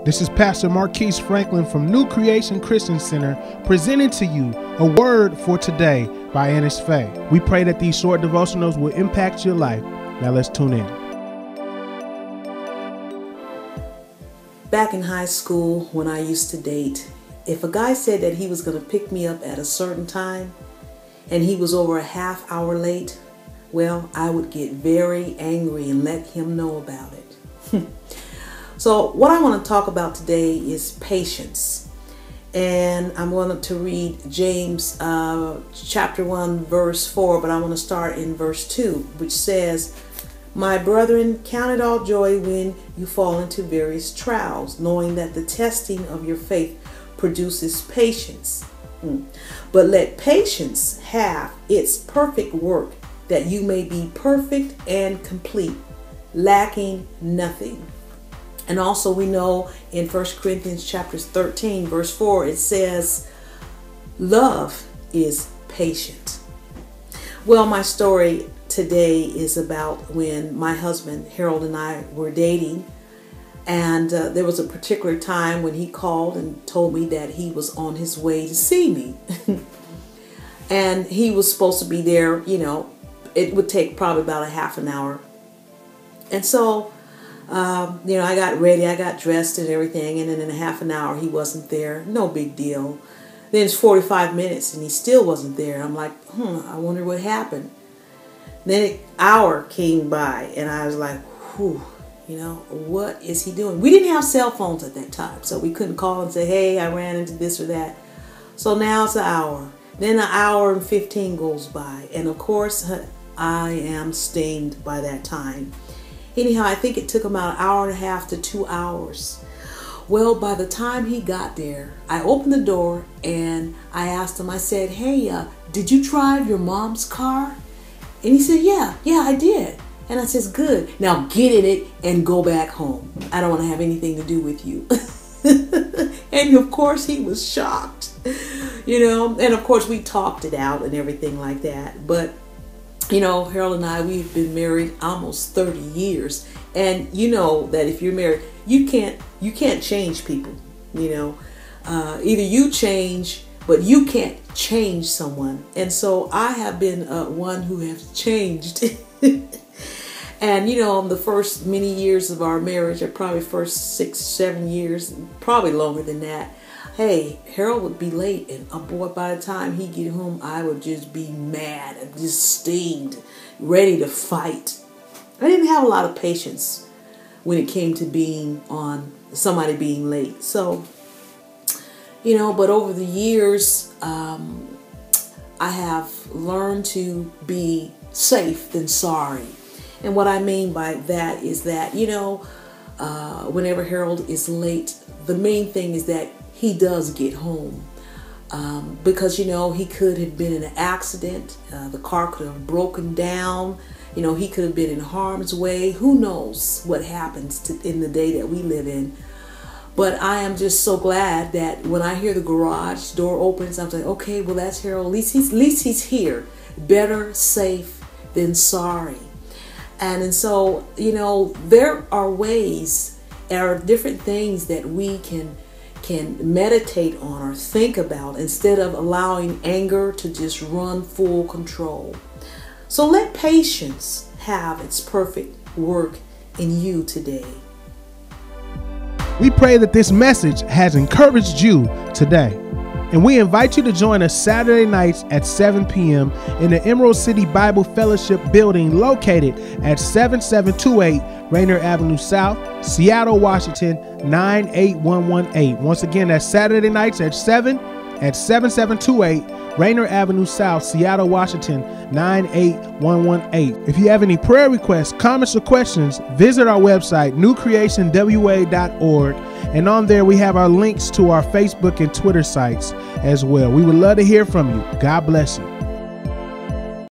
This is Pastor Marquise Franklin from New Creation Christian Center presenting to you a word for today by Annisfay. We pray that these short devotionals will impact your life. Now let's tune in. Back in high school, when I used to date, if a guy said that he was going to pick me up at a certain time and he was over a half hour late, well, I would get very angry and let him know about it. So what I want to talk about today is patience. And I'm going to read James chapter 1, verse 4, but I want to start in verse 2, which says, "My brethren, count it all joy when you fall into various trials, knowing that the testing of your faith produces patience. But let patience have its perfect work, that you may be perfect and complete, lacking nothing." And also we know in 1 Corinthians chapter 13, verse 4, it says, "Love is patient." Well, my story today is about when my husband, Harold, and I were dating. And there was a particular time when he called and told me that he was on his way to see me. And he was supposed to be there, it would take probably about a half an hour. And so, I got ready, I got dressed and everything. And then in a half an hour, he wasn't there. No big deal. Then it's 45 minutes and he still wasn't there. I'm like, I wonder what happened. Then an hour came by and I was like, what is he doing? We didn't have cell phones at that time, so we couldn't call and say, hey, I ran into this or that. So now it's an hour. Then an hour and 15 goes by. And of course, I am steamed by that time. Anyhow, I think it took about an hour and a half to 2 hours. Well, by the time he got there, I opened the door and I asked him, I said, hey, did you drive your mom's car? And he said, yeah, I did. And I says, good. Now get in it and go back home. I don't want to have anything to do with you. And of course he was shocked, and of course we talked it out and everything like that. But, Harold and I, we've been married almost 30 years. And you know that if you're married, you can't change people, either you change, but you can't change someone. And so I have been one who has changed. And, the first many years of our marriage, or probably first 6, 7 years, probably longer than that, hey, Harold would be late. And boy, by the time he'd get home, I would just be mad, just steamed, ready to fight. I didn't have a lot of patience when it came to being on somebody being late. So, but over the years, I have learned to be safe than sorry. And what I mean by that is that, whenever Harold is late, the main thing is that he does get home. Because, he could have been in an accident. The car could have broken down. He could have been in harm's way. Who knows what happens in the day that we live in. But I am just so glad that when I hear the garage door opens, I'm like, okay, well, that's Harold. At least he's here. Better safe than sorry. And so, there are ways, there are different things that we can meditate on or think about instead of allowing anger to just run full control. So let patience have its perfect work in you today. We pray that this message has encouraged you today. And we invite you to join us Saturday nights at 7 p.m. in the Emerald City Bible Fellowship building located at 7728 Rainier Avenue South, Seattle, Washington, 98118. Once again, that's Saturday nights at 7 at 7728 Rainier Avenue South, Seattle, Washington, 98118. If you have any prayer requests, comments, or questions, visit our website, newcreationwa.org. And on there, we have our links to our Facebook and Twitter sites as well. We would love to hear from you. God bless you.